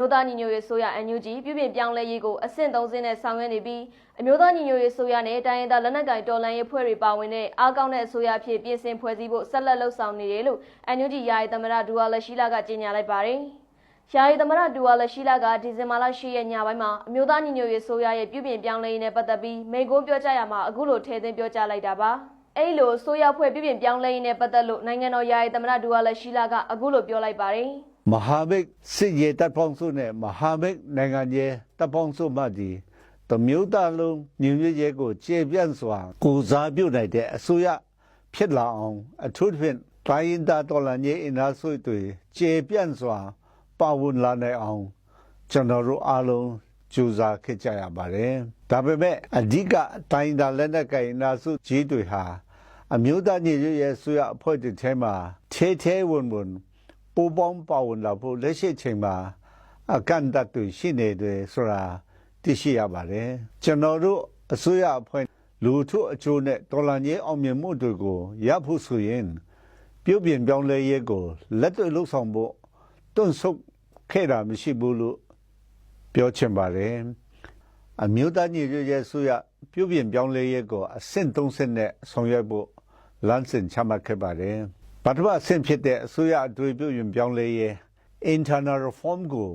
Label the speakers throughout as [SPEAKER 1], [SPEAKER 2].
[SPEAKER 1] မျိုးသားညီညွတ်ရေးဆိုရ NUG ပြုပြင်ပြောင်းလဲရေးကိုအဆင့်30နဲ့ဆောင်ရွက်နေပြီးအမျိုးသားညီညွတ်ရေးဆိုရနဲ့တိုင်းရင်းသားလက်နက်ကိုင်တော်လှန်ရေးဖွဲ့တွေပါဝင်တဲ့အားကောင်းတဲ့အစိုးရအဖြစ်ပြင်ဆင်ဖွဲ့စည်းဖို့ဆက်လက်လှုပ်ဆောင်နေတယ်လို့ NUG ယာယီသမ္မတဒူဝါလရှိလာကကြေညာလိုက်ပါတယ်။ယာယီသမ္မတဒူဝါလရှိလာကဒီဇင်ဘာလ10ရက်ညပိုင်းမှာအမျိုးသားညီညွတ်ရေးဆိုရရဲ့ပြုပြင်ပြောင်းလဲရေးနဲ့ပတ်သက်ပြီးမိန့်ခွန်းပြောကြားရမှာအခုလိုထည့်သွင်းပြောကြားလိုက်တာပါ။အဲ့လိုဆိုရဖွဲ့ပြုပြင်ပြောင်းလဲရေးနဲ့ပတ်သက်လို့နိုင်ငံတော်ယာယီသမ္မတဒူဝါလရှိလာကအခုလိုပြောလိုက်ပါတယ်။
[SPEAKER 2] မဟာမိတ်စစ်ရေးတပ်ပေါင်းစုနဲ့မဟာမိတ်နိုင်ငံရေးတပ်ပေါင်းစုမှဒီတမျိုးသားလုံးညီညွတ်ရေးကိုကျေပြန့်စွာကိုစားပြုနိုင်တဲ့အစိုးရဖြစ်လာအောင်အထူးသဖြင့်တိုင်းရင်းသားတော်လှန်ရေးအင်အားစုတွေကျေပြန့်စွာပါဝင်လာနိုင်အောင်ကျွန်တော်တို့အားလုံးကြိုးစားခဲ့ကြရပါတယ်။ဒါပေမဲ့အဓိကတိုင်းသားလက်နက်ကိုင်အင်အားစုကြီးတွေဟာအမျိုးသားညီညွတ်ရေးအစိုးရအဖွဲ့တွေထဲမှာထဲဝင်ပူပေါင်းပါဝင်လာဖို့လက်ရှိချိန်မှာအကန့်အသတ်တွေရှိနေတယ်ဆိုတာသိရှိရပါတယ်ကျွန်တော်တို့အစိုးရအဖွဲ့လူထုအကျိုးနဲ့တော်လှန်ရေးအောင်မြင်မှုတွေကိုရဖို့ဆိုရင်ပြုပြင်ပြောင်းလဲရေးကိုလက်တွေ့လှုပ်ဆောင်ဖို့တွန့်ဆုတ်ခဲ့တာမရှိဘူးလို့ပြောချင်ပါတယ်အမျိုးသားညီညွတ်ရေးအစိုးရပြုပြင်ပြောင်းလဲရေးကိုအဆင့်30နဲ့ဆောင်ရွက်ဖို့လမ်းစဉ်ချမှတ်ခဲ့ပါတယ်ပထမအဆင့်ဖြစ်တဲ့အစိုးရအတွေ့အပြုပြင်ပြောင်းလဲရေး internal reform ကို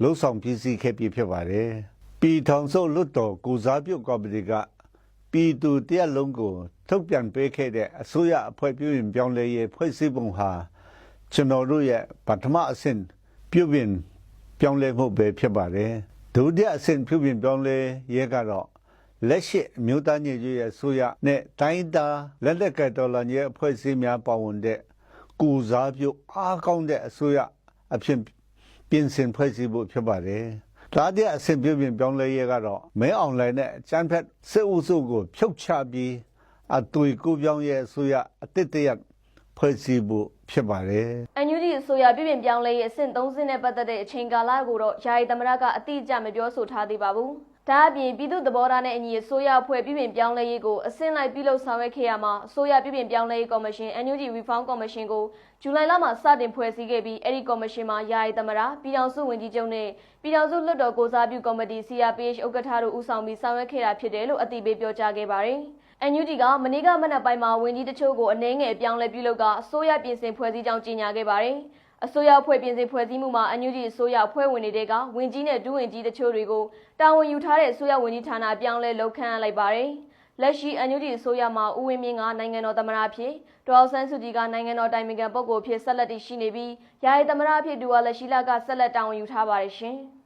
[SPEAKER 2] လှုပ်ဆောင်ပြည်စည်းခဲ့ပြီးဖြစ်ပါတယ်ပြည်ထောင်စုလွှတ်တော်ကိုစားပြုကော်မတီကပြည်သူတရက်လုံးကိုထုတ်ပြန်ပေးခဲ့တဲ့အစိုးရအဖွဲ့ပြုပြင်ပြောင်းလဲရေးဖွဲ့စည်းပုံဟာကျွန်တော်တို့ရဲ့ပထမအဆင့်ပြုပြင်ပြောင်းလဲမှုပဲဖြစ်ပါတယ်ဒုတိယအဆင့်ပြုပြင်ပြောင်းလဲရေးကတော့လက်ရှိမြို့သားညီညွတ်ရေးအစိုးရနဲ့တိုင်းသားလက်လက်ကိုင်တော်လှန်ရေးအဖွဲ့အစည်းများပါဝင်တဲ့ကုစားပြုအားကောင်းတဲ့အစိုးရအဖြစ်ပြင်ဆင်ဖွဲ့စည်းဖို့ဖြစ်ပါတယ်။ဒါတဲ့အဆင့်ပြုပြင်ပြောင်းလဲရေးကတော့မဲအွန်လိုင်းနဲ့ချမ်းဖက်စစ်အုပ်စုကိုဖြုတ်ချပြီးအသွင်ကူးပြောင်းရေးအစိုးရအသစ်တရက်ဖွဲ့စည်းဖို့ဖြစ်ပါတယ်။
[SPEAKER 1] NUG အစိုးရပြုပြင်ပြောင်းလဲရေးအဆင့်30နဲ့ပတ်သက်တဲ့အချိန်ကာလကိုတော့ယာယီသမ္မတကအတိအကျမပြောဆိုထားသေးပါဘူး။ဒါအပြင်ပြည်သူ့သဘောထားနဲ့အညီအစိုးရအဖွဲ့ပြုပြင်ပြောင်းလဲရေးကိုအဆင့်လိုက်ပြုလုပ်ဆောင်ရွက်ခဲ့ရမှာအစိုးရပြုပြင်ပြောင်းလဲရေးကော်မရှင် NUG Reform Commission ကိုဇူလိုင်လမှာစတင်ဖွဲ့စည်းခဲ့ပြီးအဲ့ဒီကော်မရှင်မှာယာယီသမ္မတပြည်ထောင်စုဝန်ကြီးချုပ်နဲ့ပြည်ထောင်စုလွှတ်တော်ကိုစားပြုကော်မတီ CRPH ဥက္ကဋ္ဌတို့ဦးဆောင်ပြီးဆောင်ရွက်ခဲ့တာဖြစ်တယ်လို့အသိပေးပြောကြားခဲ့ပါတယ်။ NUG ကမနေ့ကမနက်ပိုင်းမှာဝန်ကြီးတချို့ကိုအနှဲငယ်ပြောင်းလဲပြုလုပ်ကအစိုးရပြင်ဆင်ဖွဲ့စည်းကြောင်းကြေညာခဲ့ပါတယ်။အစိုးရအဖွဲ့ပြင်ဆင်ဖွဲ့စည်းမှုမှာ NUG အစိုးရအဖွဲ့ဝင်တွေကဝန်ကြီးနဲ့ဒုဝန်ကြီးတချို့တွေကိုတာဝန်ယူထားတဲ့အစိုးရဝန်ကြီးဌာနပြောင်းလဲလုပ်ခန့်လိုက်ပါတယ်။လက်ရှိ NUG အစိုးရမှာဦးဝင်းမြင့်ကနိုင်ငံတော်သမ္မတအဖြစ်ဒေါ်အောင်ဆန်းစုကြည်ကနိုင်ငံတော်တိုင်ပင်ခံပုဂ္ဂိုလ်အဖြစ်ဆက်လက်တည်ရှိနေပြီးယာယီသမ္မတအဖြစ်ဒူဝါလရှိလာကဆက်လက်တာဝန်ယူထားပါတယ်ရှင်။